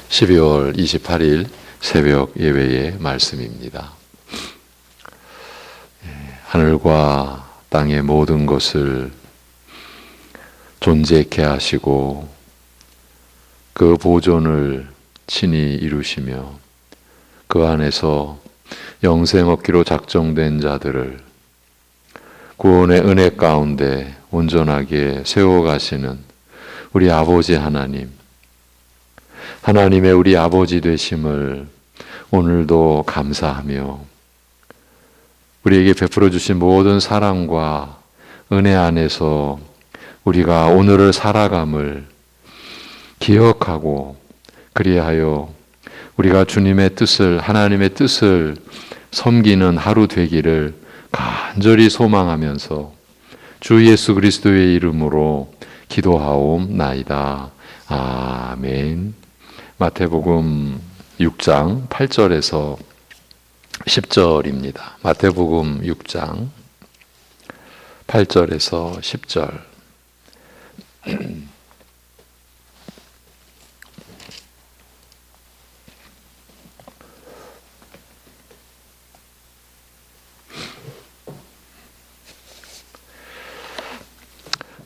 12월 28일 새벽 예배의 말씀입니다. 하늘과 땅의 모든 것을 존재케 하시고 그 보존을 친히 이루시며 그 안에서 영생 얻기로 작정된 자들을 구원의 은혜 가운데 온전하게 세워가시는 우리 아버지 하나님의 우리 아버지 되심을 오늘도 감사하며 우리에게 베풀어 주신 모든 사랑과 은혜 안에서 우리가 오늘을 살아감을 기억하고 그리하여 우리가 주님의 뜻을, 하나님의 뜻을 섬기는 하루 되기를 간절히 소망하면서 주 예수 그리스도의 이름으로 기도하옵나이다. 아멘. 마태복음 6장 8절에서 10절입니다. 마태복음 6장 8절에서 10절.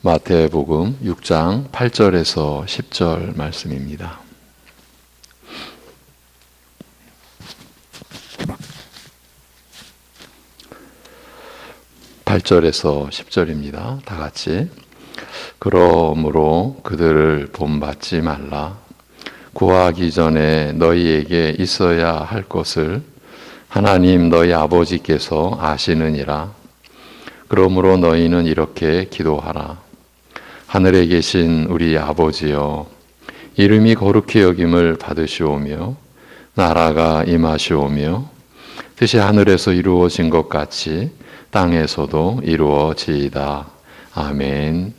마태복음 6장 8절에서 10절 말씀입니다. (8절에서 10절입니다) 다 같이. 그러므로 그들을 본받지 말라. 구하기 전에 너희에게 있어야 할 것을 하나님 너희 아버지께서 아시느니라. 그러므로 너희는 이렇게 기도하라. 하늘에 계신 우리 아버지여, 이름이 거룩히 여김을 받으시오며 나라가 임하시오며 뜻이 하늘에서 이루어진 것 같이 땅에서도 이루어지이다. 아멘.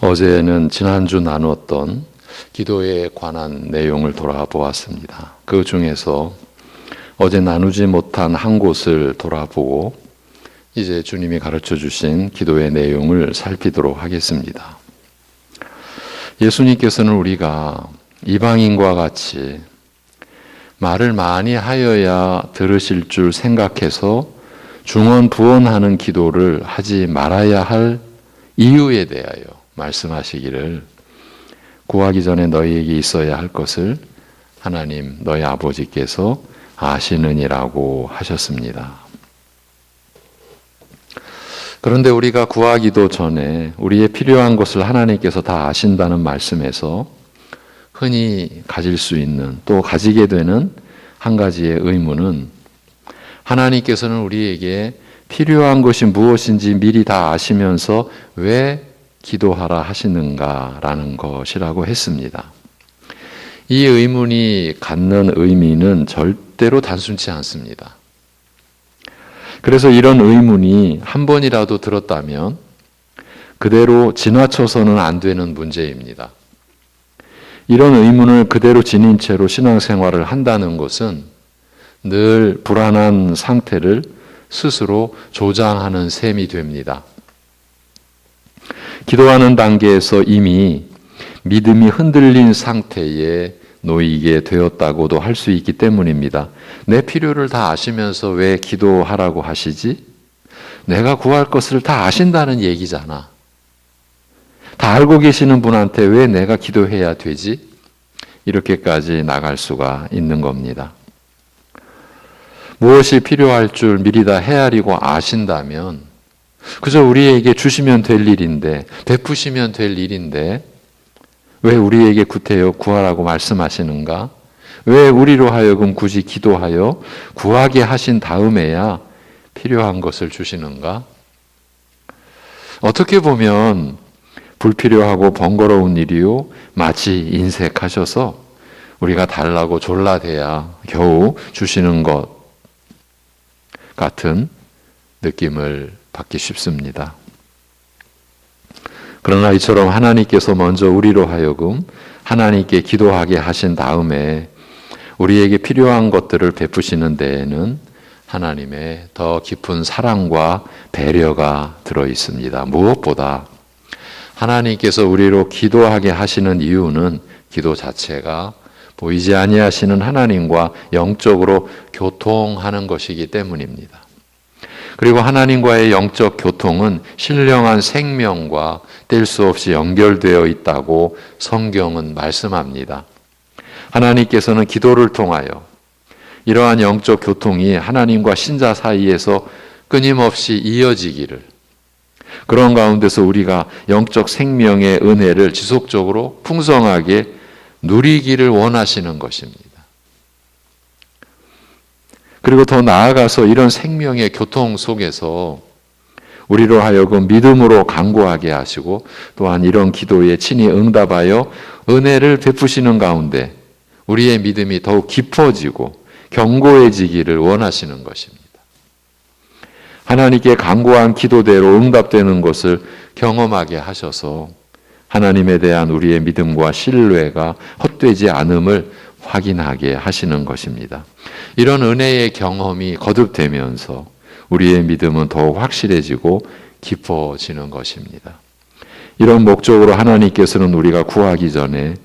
어제는 지난주 나누었던 기도에 관한 내용을 돌아보았습니다. 그 중에서 어제 나누지 못한 한 곳을 돌아보고 이제 주님이 가르쳐 주신 기도의 내용을 살피도록 하겠습니다. 예수님께서는 우리가 이방인과 같이 말을 많이 하여야 들으실 줄 생각해서 중언부언하는 기도를 하지 말아야 할 이유에 대하여 말씀하시기를, 구하기 전에 너희에게 있어야 할 것을 하나님 너희 아버지께서 아시느니라고 하셨습니다. 그런데 우리가 구하기도 전에 우리의 필요한 것을 하나님께서 다 아신다는 말씀에서 흔히 가질 수 있는, 또 가지게 되는 한 가지의 의문은, 하나님께서는 우리에게 필요한 것이 무엇인지 미리 다 아시면서 왜 기도하라 하시는가라는 것이라고 했습니다. 이 의문이 갖는 의미는 절대로 단순치 않습니다. 그래서 이런 의문이 한 번이라도 들었다면 그대로 지나쳐서는 안 되는 문제입니다. 이런 의문을 그대로 지닌 채로 신앙생활을 한다는 것은 늘 불안한 상태를 스스로 조장하는 셈이 됩니다. 기도하는 단계에서 이미 믿음이 흔들린 상태에 놓이게 되었다고도 할 수 있기 때문입니다. 내 필요를 다 아시면서 왜 기도하라고 하시지? 내가 구할 것을 다 아신다는 얘기잖아. 다 알고 계시는 분한테 왜 내가 기도해야 되지? 이렇게까지 나갈 수가 있는 겁니다. 무엇이 필요할 줄 미리 다 헤아리고 아신다면 그저 우리에게 주시면 될 일인데, 베푸시면 될 일인데 왜 우리에게 구태여 구하라고 말씀하시는가? 왜 우리로 하여금 굳이 기도하여 구하게 하신 다음에야 필요한 것을 주시는가? 어떻게 보면 불필요하고 번거로운 일이요 마치 인색하셔서 우리가 달라고 졸라대야 겨우 주시는 것 같은 느낌을 받기 쉽습니다. 그러나 이처럼 하나님께서 먼저 우리로 하여금 하나님께 기도하게 하신 다음에 우리에게 필요한 것들을 베푸시는 데에는 하나님의 더 깊은 사랑과 배려가 들어 있습니다. 무엇보다 하나님께서 우리로 기도하게 하시는 이유는 기도 자체가 보이지 아니하시는 하나님과 영적으로 교통하는 것이기 때문입니다. 그리고 하나님과의 영적 교통은 신령한 생명과 뗄 수 없이 연결되어 있다고 성경은 말씀합니다. 하나님께서는 기도를 통하여 이러한 영적 교통이 하나님과 신자 사이에서 끊임없이 이어지기를, 그런 가운데서 우리가 영적 생명의 은혜를 지속적으로 풍성하게 누리기를 원하시는 것입니다. 그리고 더 나아가서 이런 생명의 교통 속에서 우리로 하여금 믿음으로 간구하게 하시고 또한 이런 기도에 친히 응답하여 은혜를 베푸시는 가운데 우리의 믿음이 더욱 깊어지고 견고해지기를 원하시는 것입니다. 하나님께 간구한 기도대로 응답되는 것을 경험하게 하셔서 하나님에 대한 우리의 믿음과 신뢰가 헛되지 않음을 확인하게 하시는 것입니다. 이런 은혜의 경험이 거듭되면서 우리의 믿음은 더욱 확실해지고 깊어지는 것입니다. 이런 목적으로 하나님께서는 우리가 구하기 전에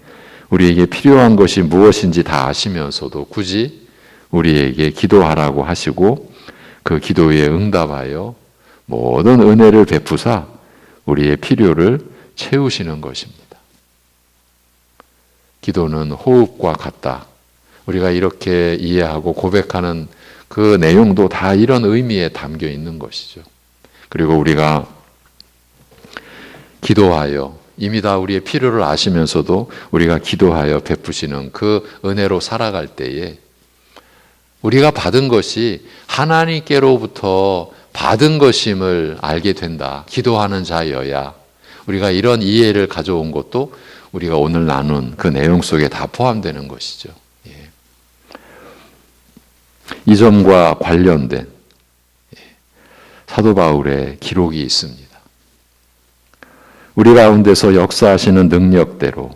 우리에게 필요한 것이 무엇인지 다 아시면서도 굳이 우리에게 기도하라고 하시고 그 기도에 응답하여 모든 은혜를 베푸사 우리의 필요를 채우시는 것입니다. 기도는 호흡과 같다. 우리가 이렇게 이해하고 고백하는 그 내용도 다 이런 의미에 담겨 있는 것이죠. 그리고 우리가 기도하여 이미 다 우리의 필요를 아시면서도 우리가 기도하여 베푸시는 그 은혜로 살아갈 때에 우리가 받은 것이 하나님께로부터 받은 것임을 알게 된다. 기도하는 자여야. 우리가 이런 이해를 가져온 것도 우리가 오늘 나눈 그 내용 속에 다 포함되는 것이죠. 예. 이 점과 관련된 사도 바울의 기록이 있습니다. 우리 가운데서 역사하시는 능력대로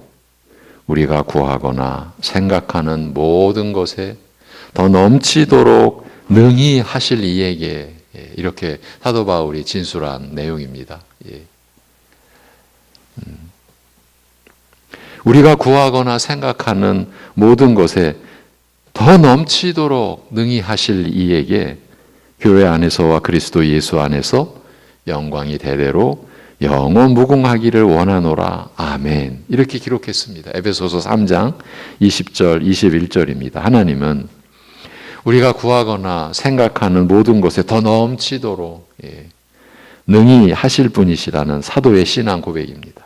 우리가 구하거나 생각하는 모든 것에 더 넘치도록 능히 하실 이에게, 이렇게 사도 바울이 진술한 내용입니다. 예. 우리가 구하거나 생각하는 모든 것에 더 넘치도록 능히 하실 이에게 교회 안에서와 그리스도 예수 안에서 영광이 대대로 영원 무궁하기를 원하노라. 아멘. 이렇게 기록했습니다. 에베소서 3장 20절 21절입니다. 하나님은 우리가 구하거나 생각하는 모든 것에 더 넘치도록 능히 하실 분이시라는 사도의 신앙 고백입니다.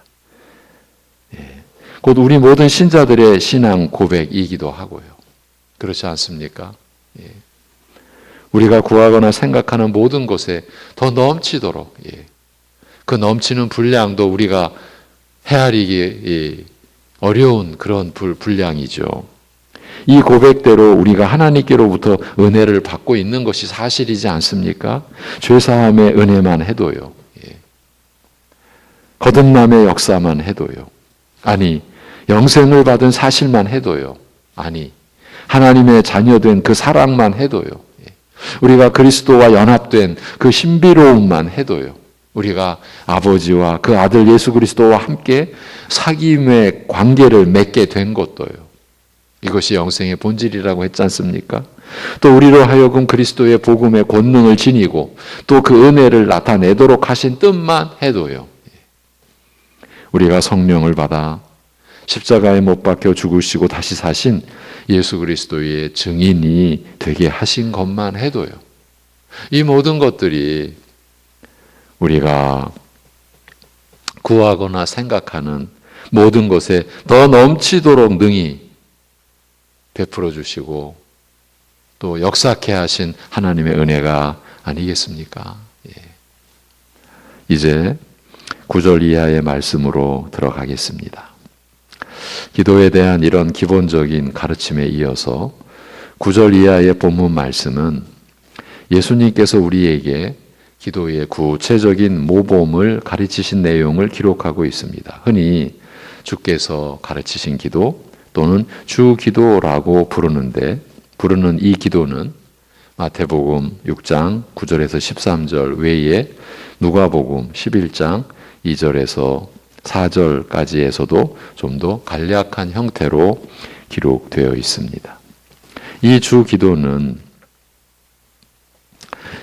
곧 우리 모든 신자들의 신앙 고백이기도 하고요. 그렇지 않습니까? 우리가 구하거나 생각하는 모든 것에 더 넘치도록, 그 넘치는 분량도 우리가 헤아리기 어려운 그런 분량이죠. 이 고백대로 우리가 하나님께로부터 은혜를 받고 있는 것이 사실이지 않습니까? 죄사함의 은혜만 해도요. 거듭남의 역사만 해도요. 아니, 영생을 받은 사실만 해도요. 아니, 하나님의 자녀된 그 사랑만 해도요. 우리가 그리스도와 연합된 그 신비로움만 해도요. 우리가 아버지와 그 아들 예수 그리스도와 함께 사귐의 관계를 맺게 된 것도요. 이것이 영생의 본질이라고 했지 않습니까? 또 우리로 하여금 그리스도의 복음의 권능을 지니고 또 그 은혜를 나타내도록 하신 뜻만 해도요. 우리가 성령을 받아 십자가에 못 박혀 죽으시고 다시 사신 예수 그리스도의 증인이 되게 하신 것만 해도요. 이 모든 것들이 우리가 구하거나 생각하는 모든 것에 더 넘치도록 능히 베풀어 주시고 또 역사케 하신 하나님의 은혜가 아니겠습니까? 이제 9절 이하의 말씀으로 들어가겠습니다. 기도에 대한 이런 기본적인 가르침에 이어서 9절 이하의 본문 말씀은 예수님께서 우리에게 기도의 구체적인 모범을 가르치신 내용을 기록하고 있습니다. 흔히 주께서 가르치신 기도 또는 주기도라고 부르는 이 기도는 마태복음 6장 9절에서 13절 외에 누가복음 11장 2절에서 4절까지에서도 좀 더 간략한 형태로 기록되어 있습니다. 이 주 기도는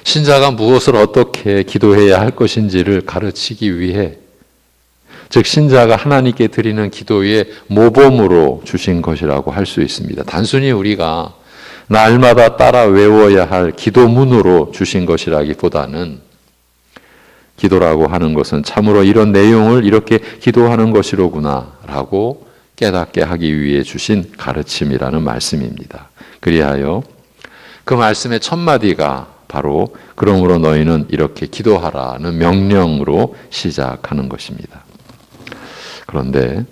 신자가 무엇을 어떻게 기도해야 할 것인지를 가르치기 위해, 즉 신자가 하나님께 드리는 기도의 모범으로 주신 것이라고 할 수 있습니다. 단순히 우리가 날마다 따라 외워야 할 기도문으로 주신 것이라기보다는, 기도라고 하는 것은 참으로 이런 내용을 이렇게 기도하는 것이로구나 라고 깨닫게 하기 위해 주신 가르침이라는 말씀입니다. 그리하여 그 말씀의 첫 마디가 바로 그러므로 너희는 이렇게 기도하라는 명령으로 시작하는 것입니다. 그런데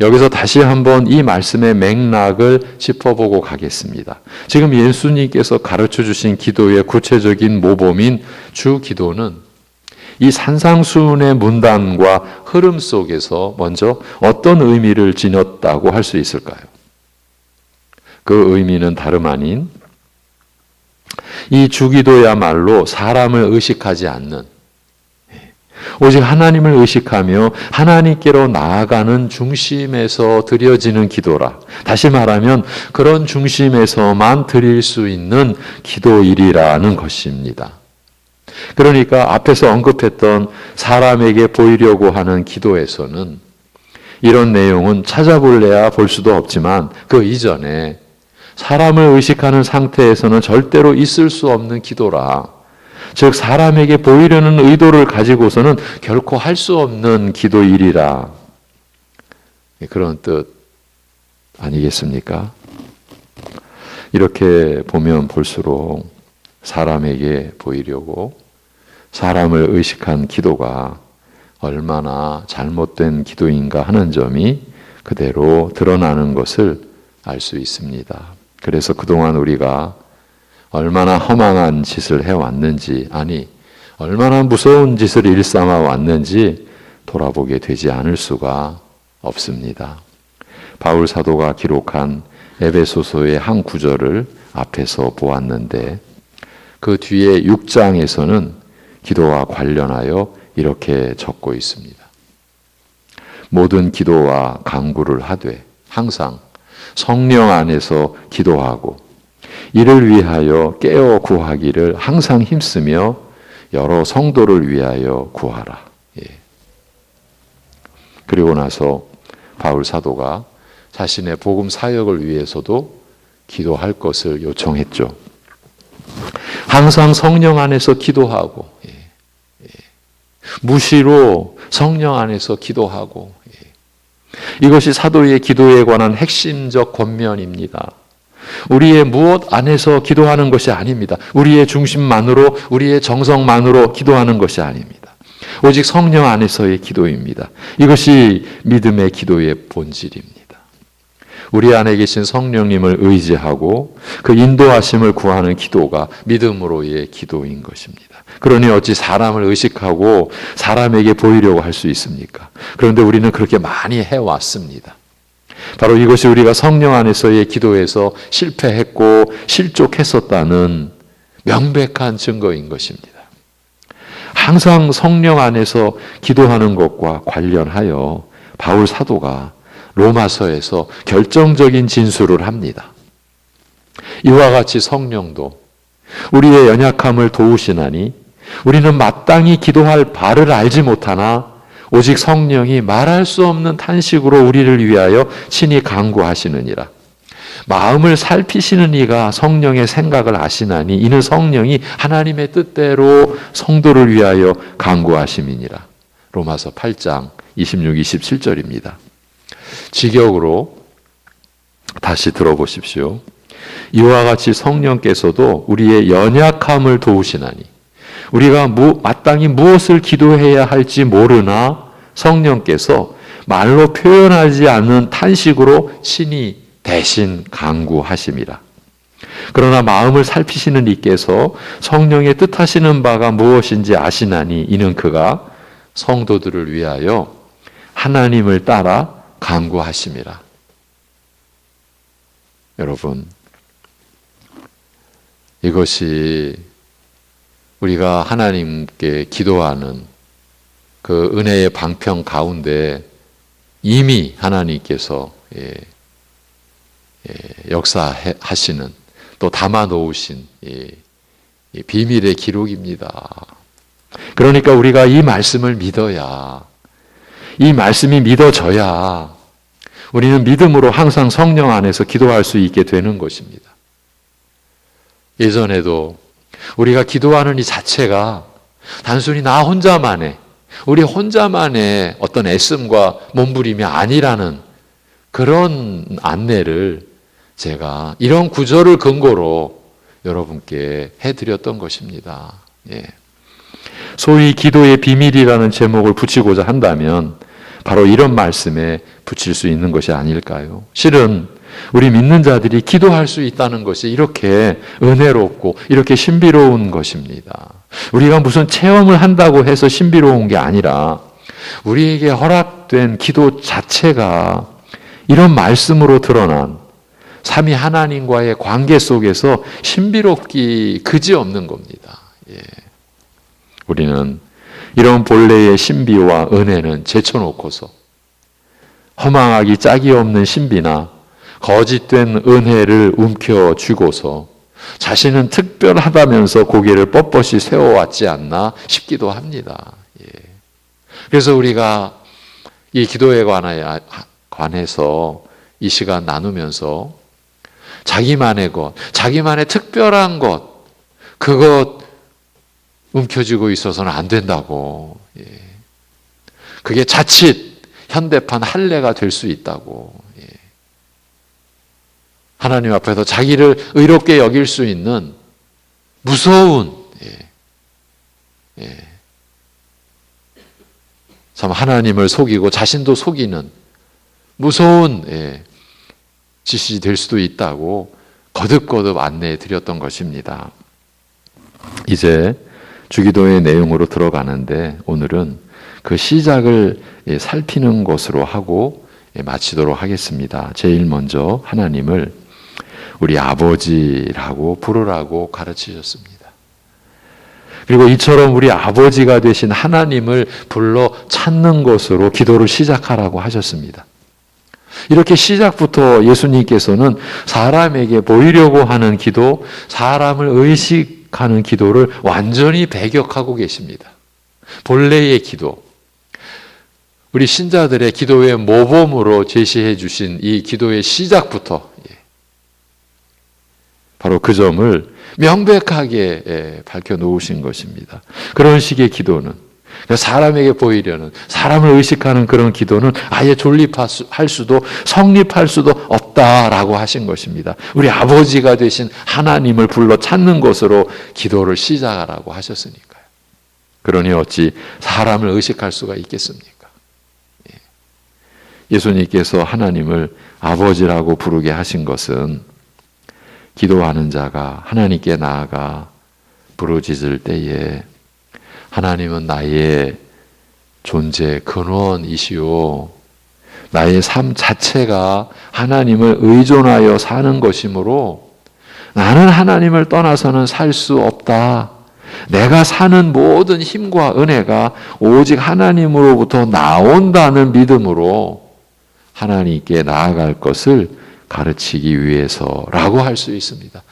여기서 다시 한번 이 말씀의 맥락을 짚어보고 가겠습니다. 지금 예수님께서 가르쳐 주신 기도의 구체적인 모범인 주 기도는 이 산상수훈의 문단과 흐름 속에서 먼저 어떤 의미를 지녔다고 할 수 있을까요? 그 의미는 다름 아닌 이 주기도야말로 사람을 의식하지 않는, 오직 하나님을 의식하며 하나님께로 나아가는 중심에서 드려지는 기도라. 다시 말하면 그런 중심에서만 드릴 수 있는 기도일이라는 것입니다. 그러니까 앞에서 언급했던 사람에게 보이려고 하는 기도에서는 이런 내용은 찾아볼래야 볼 수도 없지만, 그 이전에 사람을 의식하는 상태에서는 절대로 있을 수 없는 기도라. 즉 사람에게 보이려는 의도를 가지고서는 결코 할 수 없는 기도일이라. 그런 뜻 아니겠습니까? 이렇게 보면 볼수록 사람에게 보이려고 사람을 의식한 기도가 얼마나 잘못된 기도인가 하는 점이 그대로 드러나는 것을 알 수 있습니다. 그래서 그동안 우리가 얼마나 허망한 짓을 해왔는지, 아니 얼마나 무서운 짓을 일삼아 왔는지 돌아보게 되지 않을 수가 없습니다. 바울 사도가 기록한 에베소서의 한 구절을 앞에서 보았는데, 그 뒤에 6장에서는 기도와 관련하여 이렇게 적고 있습니다. 모든 기도와 간구를 하되 항상 성령 안에서 기도하고 이를 위하여 깨어 구하기를 항상 힘쓰며 여러 성도를 위하여 구하라. 그리고 나서 바울 사도가 자신의 복음 사역을 위해서도 기도할 것을 요청했죠. 항상 성령 안에서 기도하고, 무시로 성령 안에서 기도하고, 이것이 사도의 기도에 관한 핵심적 권면입니다. 우리의 무엇 안에서 기도하는 것이 아닙니다. 우리의 중심만으로, 우리의 정성만으로 기도하는 것이 아닙니다. 오직 성령 안에서의 기도입니다. 이것이 믿음의 기도의 본질입니다. 우리 안에 계신 성령님을 의지하고 그 인도하심을 구하는 기도가 믿음으로의 기도인 것입니다. 그러니 어찌 사람을 의식하고 사람에게 보이려고 할 수 있습니까? 그런데 우리는 그렇게 많이 해왔습니다. 바로 이것이 우리가 성령 안에서의 기도에서 실패했고 실족했었다는 명백한 증거인 것입니다. 항상 성령 안에서 기도하는 것과 관련하여 바울 사도가 로마서에서 결정적인 진술을 합니다. 이와 같이 성령도 우리의 연약함을 도우시나니 우리는 마땅히 기도할 바를 알지 못하나 오직 성령이 말할 수 없는 탄식으로 우리를 위하여 친히 간구하시느니라. 마음을 살피시는 이가 성령의 생각을 아시나니 이는 성령이 하나님의 뜻대로 성도를 위하여 간구하심이니라. 로마서 8장 26, 27절입니다. 직역으로 다시 들어보십시오. 이와 같이 성령께서도 우리의 연약함을 도우시나니 우리가 마땅히 무엇을 기도해야 할지 모르나 성령께서 말로 표현하지 않는 탄식으로 친히 대신 간구하심이라. 그러나 마음을 살피시는 이께서 성령의 뜻하시는 바가 무엇인지 아시나니 이는 그가 성도들을 위하여 하나님을 따라 간구하심이라. 여러분, 이것이 우리가 하나님께 기도하는 그 은혜의 방편 가운데 이미 하나님께서 역사하시는 또 담아놓으신 비밀의 기록입니다. 그러니까 우리가 이 말씀을 믿어야, 이 말씀이 믿어져야 우리는 믿음으로 항상 성령 안에서 기도할 수 있게 되는 것입니다. 예전에도 우리가 기도하는 이 자체가 단순히 나 혼자만의, 우리 혼자만의 어떤 애씀과 몸부림이 아니라는 그런 안내를 제가 이런 구절을 근거로 여러분께 해드렸던 것입니다. 소위 기도의 비밀이라는 제목을 붙이고자 한다면 바로 이런 말씀에 붙일 수 있는 것이 아닐까요? 실은 우리 믿는 자들이 기도할 수 있다는 것이 이렇게 은혜롭고 이렇게 신비로운 것입니다. 우리가 무슨 체험을 한다고 해서 신비로운 게 아니라 우리에게 허락된 기도 자체가 이런 말씀으로 드러난 삼위 하나님과의 관계 속에서 신비롭기 그지없는 겁니다. 우리는 이런 본래의 신비와 은혜는 제쳐놓고서 허망하기 짝이 없는 신비나 거짓된 은혜를 움켜쥐고서 자신은 특별하다면서 고개를 뻣뻣이 세워왔지 않나 싶기도 합니다. 그래서 우리가 이 기도에 관해서 이 시간 나누면서 자기만의 것, 자기만의 특별한 것, 그것 움켜쥐고 있어서는 안 된다고. 그게 자칫 현대판 할례가 될 수 있다고. 하나님 앞에서 자기를 의롭게 여길 수 있는 무서운, 참 하나님을 속이고 자신도 속이는 무서운 짓이 될 수도 있다고 거듭거듭 안내해 드렸던 것입니다. 이제 주기도의 내용으로 들어가는데 오늘은 그 시작을 살피는 것으로 하고 마치도록 하겠습니다. 제일 먼저 하나님을 우리 아버지라고 부르라고 가르치셨습니다. 그리고 이처럼 우리 아버지가 되신 하나님을 불러 찾는 것으로 기도를 시작하라고 하셨습니다. 이렇게 시작부터 예수님께서는 사람에게 보이려고 하는 기도, 사람을 의식하는 기도를 완전히 배격하고 계십니다. 본래의 기도, 우리 신자들의 기도의 모범으로 제시해 주신 이 기도의 시작부터 바로 그 점을 명백하게 밝혀놓으신 것입니다. 그런 식의 기도는, 사람에게 보이려는, 사람을 의식하는 그런 기도는 아예 존립할 수도 성립할 수도 없다라고 하신 것입니다. 우리 아버지가 되신 하나님을 불러 찾는 것으로 기도를 시작하라고 하셨으니까요. 그러니 어찌 사람을 의식할 수가 있겠습니까? 예수님께서 하나님을 아버지라고 부르게 하신 것은 기도하는 자가 하나님께 나아가 부르짖을 때에 하나님은 나의 존재 근원이시오, 나의 삶 자체가 하나님을 의존하여 사는 것이므로 나는 하나님을 떠나서는 살 수 없다. 내가 사는 모든 힘과 은혜가 오직 하나님으로부터 나온다는 믿음으로 하나님께 나아갈 것을 가르치기 위해서라고 할 수 있습니다.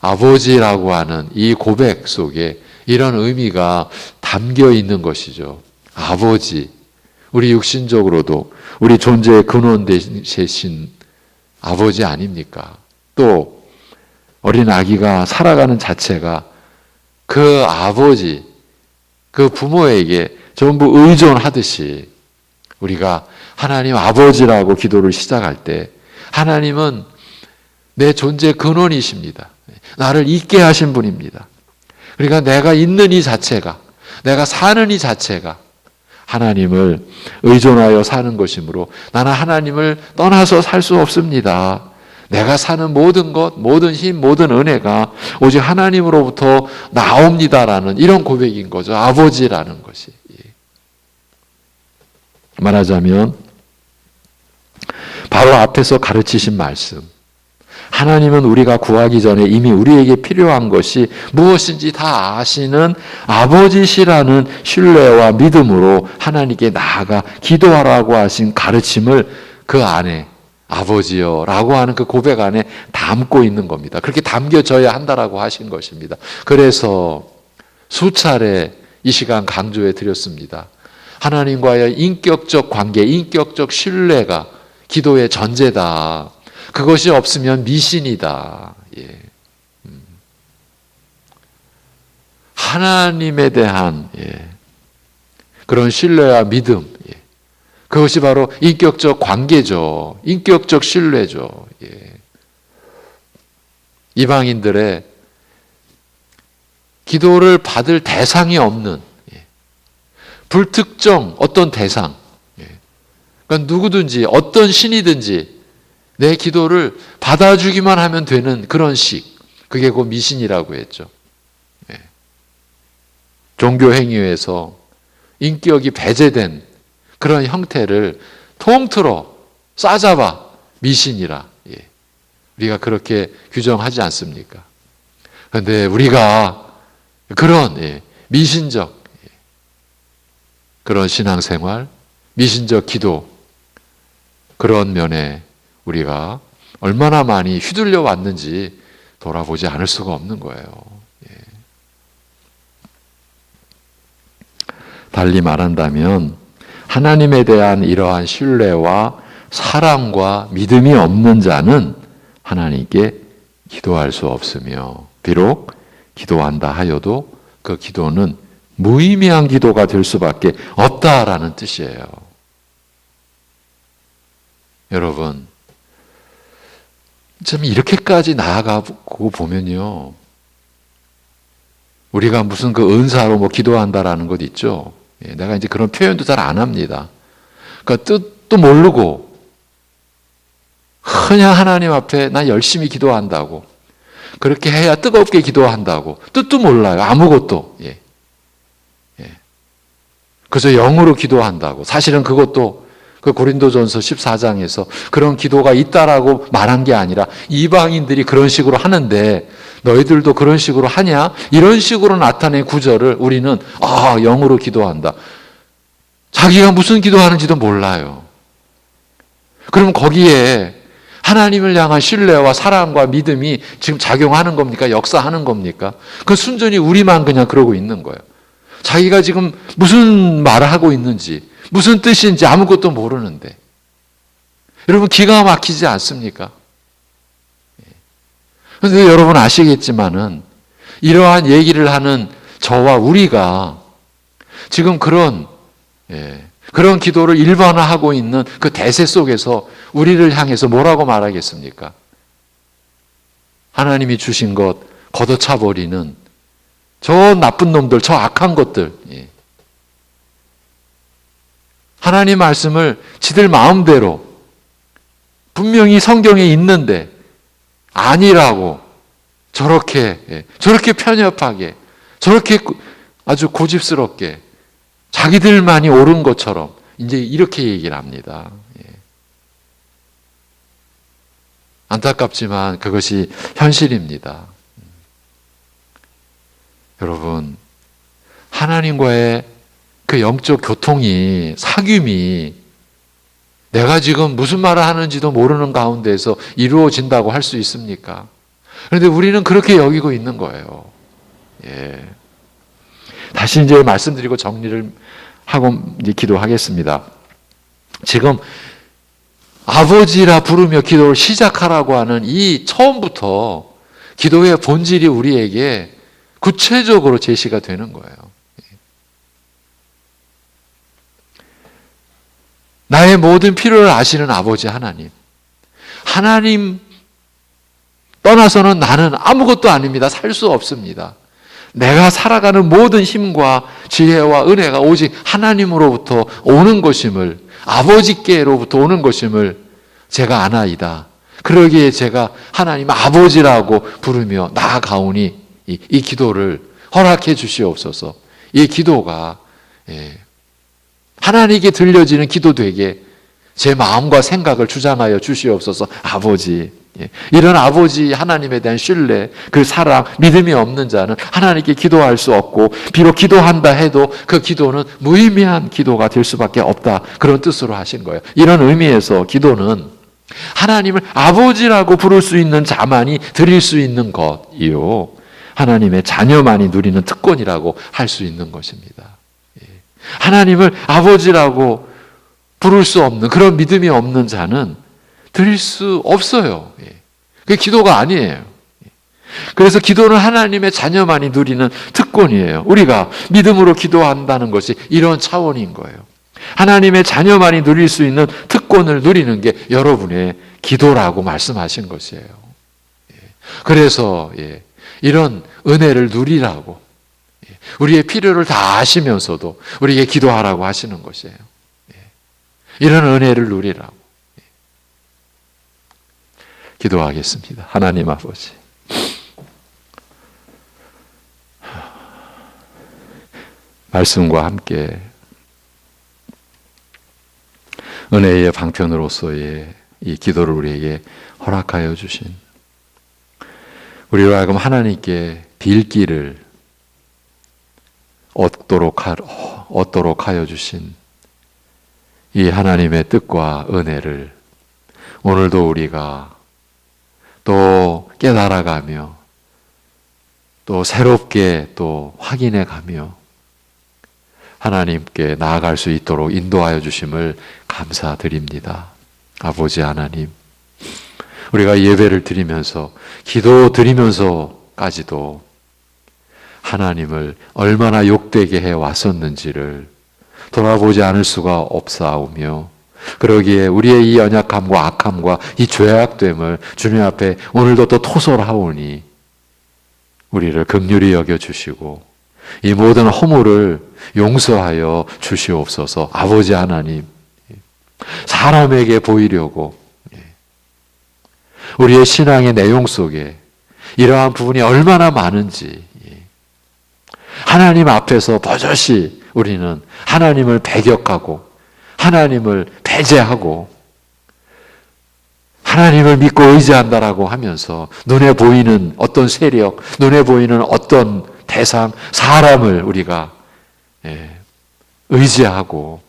아버지라고 하는 이 고백 속에 이런 의미가 담겨 있는 것이죠. 아버지, 우리 육신적으로도 우리 존재의 근원 되신 아버지 아닙니까? 또 어린 아기가 살아가는 자체가 그 아버지, 그 부모에게 전부 의존하듯이 우리가 하나님 아버지라고 기도를 시작할 때 하나님은 내 존재의 근원이십니다. 나를 있게 하신 분입니다. 그러니까 내가 있는 이 자체가, 내가 사는 이 자체가 하나님을 의존하여 사는 것이므로 나는 하나님을 떠나서 살 수 없습니다. 내가 사는 모든 것, 모든 힘, 모든 은혜가 오직 하나님으로부터 나옵니다라는 이런 고백인 거죠. 아버지라는 것이. 말하자면 바로 앞에서 가르치신 말씀, 하나님은 우리가 구하기 전에 이미 우리에게 필요한 것이 무엇인지 다 아시는 아버지시라는 신뢰와 믿음으로 하나님께 나아가 기도하라고 하신 가르침을 그 안에 아버지요 라고 하는 그 고백 안에 담고 있는 겁니다. 그렇게 담겨져야 한다라고 하신 것입니다. 그래서 수차례 이 시간 강조해 드렸습니다. 하나님과의 인격적 관계, 인격적 신뢰가 기도의 전제다. 그것이 없으면 미신이다. 예. 하나님에 대한 그런 신뢰와 믿음, 그것이 바로 인격적 관계죠. 인격적 신뢰죠. 이방인들의 기도를 받을 대상이 없는 불특정 어떤 대상, 그러니까 누구든지 어떤 신이든지 내 기도를 받아주기만 하면 되는 그런 식, 그게 곧 미신이라고 했죠. 종교 행위에서 인격이 배제된 그런 형태를 통틀어 싸잡아 미신이라 우리가 그렇게 규정하지 않습니까? 그런데 우리가 그런 미신적 그런 신앙생활, 미신적 기도 그런 면에 우리가 얼마나 많이 휘둘려 왔는지 돌아보지 않을 수가 없는 거예요. 달리 말한다면 하나님에 대한 이러한 신뢰와 사랑과 믿음이 없는 자는 하나님께 기도할 수 없으며 비록 기도한다 하여도 그 기도는 무의미한 기도가 될 수밖에 없다라는 뜻이에요. 여러분, 참 이렇게까지 나아가고 보면요, 우리가 무슨 그 은사로 뭐 기도한다라는 것 있죠. 내가 이제 그런 표현도 잘 안 합니다. 그러니까 뜻도 모르고 그냥 하나님 앞에 나 열심히 기도한다고, 그렇게 해야 뜨겁게 기도한다고, 뜻도 몰라요. 아무것도. 그래서 영으로 기도한다고. 사실은 그것도 그 고린도전서 14장에서 그런 기도가 있다라고 말한 게 아니라 이방인들이 그런 식으로 하는데 너희들도 그런 식으로 하냐? 이런 식으로 나타낸 구절을 우리는 영으로 기도한다. 자기가 무슨 기도하는지도 몰라요. 그럼 거기에 하나님을 향한 신뢰와 사랑과 믿음이 지금 작용하는 겁니까? 역사하는 겁니까? 그 순전히 우리만 그냥 그러고 있는 거예요. 자기가 지금 무슨 말을 하고 있는지, 무슨 뜻인지 아무것도 모르는데. 여러분, 기가 막히지 않습니까? 그런데 여러분 아시겠지만은 이러한 얘기를 하는 저와 우리가 지금 그런 기도를 일반화하고 있는 그 대세 속에서 우리를 향해서 뭐라고 말하겠습니까? 하나님이 주신 것 걷어차버리는 저 나쁜 놈들, 저 악한 것들. 하나님 말씀을 지들 마음대로 분명히 성경에 있는데 아니라고 저렇게 편협하게, 저렇게 아주 고집스럽게 자기들만이 옳은 것처럼 이제 이렇게 얘기를 합니다. 안타깝지만 그것이 현실입니다. 여러분, 하나님과의 그 영적 교통이, 사귐이 내가 지금 무슨 말을 하는지도 모르는 가운데서 이루어진다고 할 수 있습니까? 그런데 우리는 그렇게 여기고 있는 거예요. 다시 이제 말씀드리고 정리를 하고 이제 기도하겠습니다. 지금 아버지라 부르며 기도를 시작하라고 하는 이 처음부터 기도의 본질이 우리에게 구체적으로 제시가 되는 거예요. 나의 모든 필요를 아시는 아버지 하나님. 하나님 떠나서는 나는 아무것도 아닙니다. 살 수 없습니다. 내가 살아가는 모든 힘과 지혜와 은혜가 오직 하나님으로부터 오는 것임을, 아버지께로부터 오는 것임을 제가 아나이다. 그러기에 제가 하나님 아버지라고 부르며 나아가오니 이 기도를 허락해 주시옵소서. 이 기도가 하나님께 들려지는 기도 되게 제 마음과 생각을 주장하여 주시옵소서. 아버지. 이런 아버지 하나님에 대한 신뢰, 그 사랑, 믿음이 없는 자는 하나님께 기도할 수 없고, 비록 기도한다 해도 그 기도는 무의미한 기도가 될 수밖에 없다. 그런 뜻으로 하신 거예요. 이런 의미에서 기도는 하나님을 아버지라고 부를 수 있는 자만이 드릴 수 있는 것이요, 하나님의 자녀만이 누리는 특권이라고 할 수 있는 것입니다. 하나님을 아버지라고 부를 수 없는, 그런 믿음이 없는 자는 드릴 수 없어요. 그게 기도가 아니에요. 그래서 기도는 하나님의 자녀만이 누리는 특권이에요. 우리가 믿음으로 기도한다는 것이 이런 차원인 거예요. 하나님의 자녀만이 누릴 수 있는 특권을 누리는 게 여러분의 기도라고 말씀하신 것이에요. 그래서 이런 은혜를 누리라고, 우리의 필요를 다 아시면서도 우리에게 기도하라고 하시는 것이에요. 이런 은혜를 누리라고. 기도하겠습니다. 하나님 아버지, 말씀과 함께 은혜의 방편으로서의 이 기도를 우리에게 허락하여 주신, 우리로 하여금 하나님께 빌 길을 얻도록 하여 주신 이 하나님의 뜻과 은혜를 오늘도 우리가 또 깨달아가며 또 새롭게 또 확인해가며 하나님께 나아갈 수 있도록 인도하여 주심을 감사드립니다. 아버지 하나님, 우리가 예배를 드리면서, 기도 드리면서까지도 하나님을 얼마나 욕되게 해왔었는지를 돌아보지 않을 수가 없사오며, 그러기에 우리의 이 연약함과 악함과 이 죄악됨을 주님 앞에 오늘도 또 토설하오니 우리를 긍휼히 여겨주시고 이 모든 허물을 용서하여 주시옵소서. 아버지 하나님, 사람에게 보이려고 우리의 신앙의 내용 속에 이러한 부분이 얼마나 많은지 하나님 앞에서 버젓이 우리는 하나님을 배격하고 하나님을 배제하고 하나님을 믿고 의지한다라고 하면서 눈에 보이는 어떤 세력, 눈에 보이는 어떤 대상, 사람을 우리가 의지하고,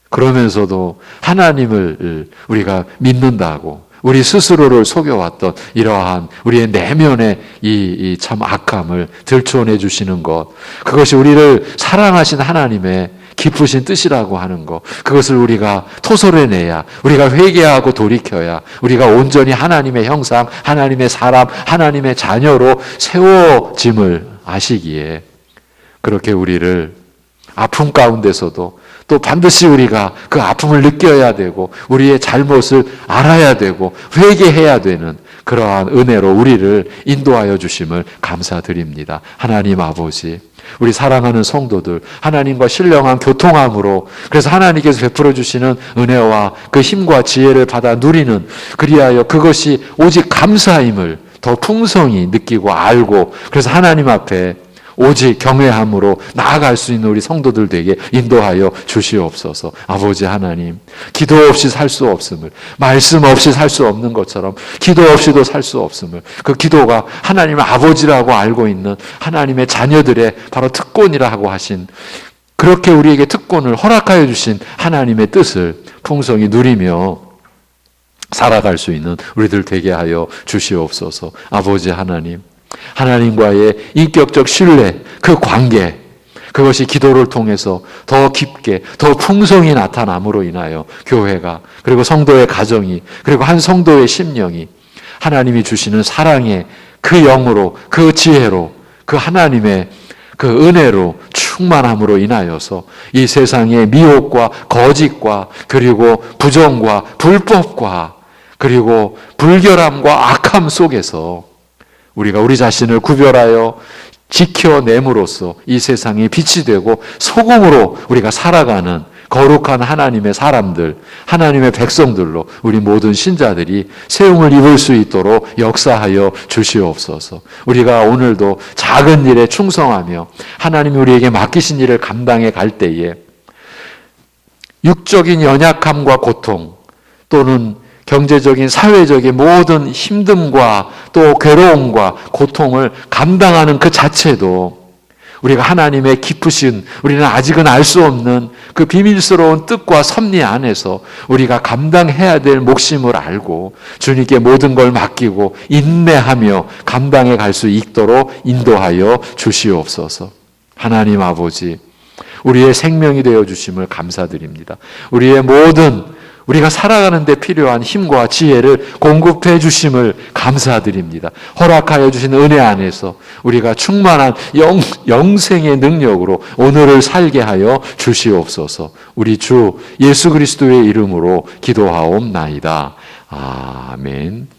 그러면서도 하나님을 우리가 믿는다고 우리 스스로를 속여왔던 이러한 우리의 내면의 이 참 악함을 들춰내 주시는 것, 그것이 우리를 사랑하신 하나님의 깊으신 뜻이라고 하는 것, 그것을 우리가 토설해내야, 우리가 회개하고 돌이켜야 우리가 온전히 하나님의 형상, 하나님의 사람, 하나님의 자녀로 세워짐을 아시기에 그렇게 우리를 아픔 가운데서도 또 반드시 우리가 그 아픔을 느껴야 되고 우리의 잘못을 알아야 되고 회개해야 되는 그러한 은혜로 우리를 인도하여 주심을 감사드립니다. 하나님 아버지, 우리 사랑하는 성도들 하나님과 신령한 교통함으로, 그래서 하나님께서 베풀어 주시는 은혜와 그 힘과 지혜를 받아 누리는, 그리하여 그것이 오직 감사임을 더 풍성히 느끼고 알고, 그래서 하나님 앞에 오직 경외함으로 나아갈 수 있는 우리 성도들 되게 인도하여 주시옵소서. 아버지 하나님, 기도 없이 살 수 없음을, 말씀 없이 살 수 없는 것처럼 기도 없이도 살 수 없음을, 그 기도가 하나님의 아버지라고 알고 있는 하나님의 자녀들의 바로 특권이라고 하신, 그렇게 우리에게 특권을 허락하여 주신 하나님의 뜻을 풍성히 누리며 살아갈 수 있는 우리들 되게 하여 주시옵소서. 아버지 하나님, 하나님과의 인격적 신뢰, 그 관계, 그것이 기도를 통해서 더 깊게, 더 풍성히 나타남으로 인하여 교회가, 그리고 성도의 가정이, 그리고 한 성도의 심령이 하나님이 주시는 사랑의 그 영으로, 그 지혜로, 그 하나님의 그 은혜로 충만함으로 인하여서 이 세상의 미혹과 거짓과 그리고 부정과 불법과 그리고 불결함과 악함 속에서 우리가 우리 자신을 구별하여 지켜냄으로써 이 세상에 빛이 되고 소금으로 우리가 살아가는 거룩한 하나님의 사람들, 하나님의 백성들로 우리 모든 신자들이 세움을 입을 수 있도록 역사하여 주시옵소서. 우리가 오늘도 작은 일에 충성하며 하나님이 우리에게 맡기신 일을 감당해 갈 때에 육적인 연약함과 고통 또는 경제적인, 사회적인 모든 힘듦과 또 괴로움과 고통을 감당하는 그 자체도 우리가 하나님의 깊으신, 우리는 아직은 알 수 없는 그 비밀스러운 뜻과 섭리 안에서 우리가 감당해야 될 몫임을 알고 주님께 모든 걸 맡기고 인내하며 감당해 갈 수 있도록 인도하여 주시옵소서. 하나님 아버지, 우리의 생명이 되어 주심을 감사드립니다. 우리의 모든 우리가 살아가는 데 필요한 힘과 지혜를 공급해 주심을 감사드립니다. 허락하여 주신 은혜 안에서 우리가 충만한 영생의 능력으로 오늘을 살게 하여 주시옵소서. 우리 주 예수 그리스도의 이름으로 기도하옵나이다. 아멘.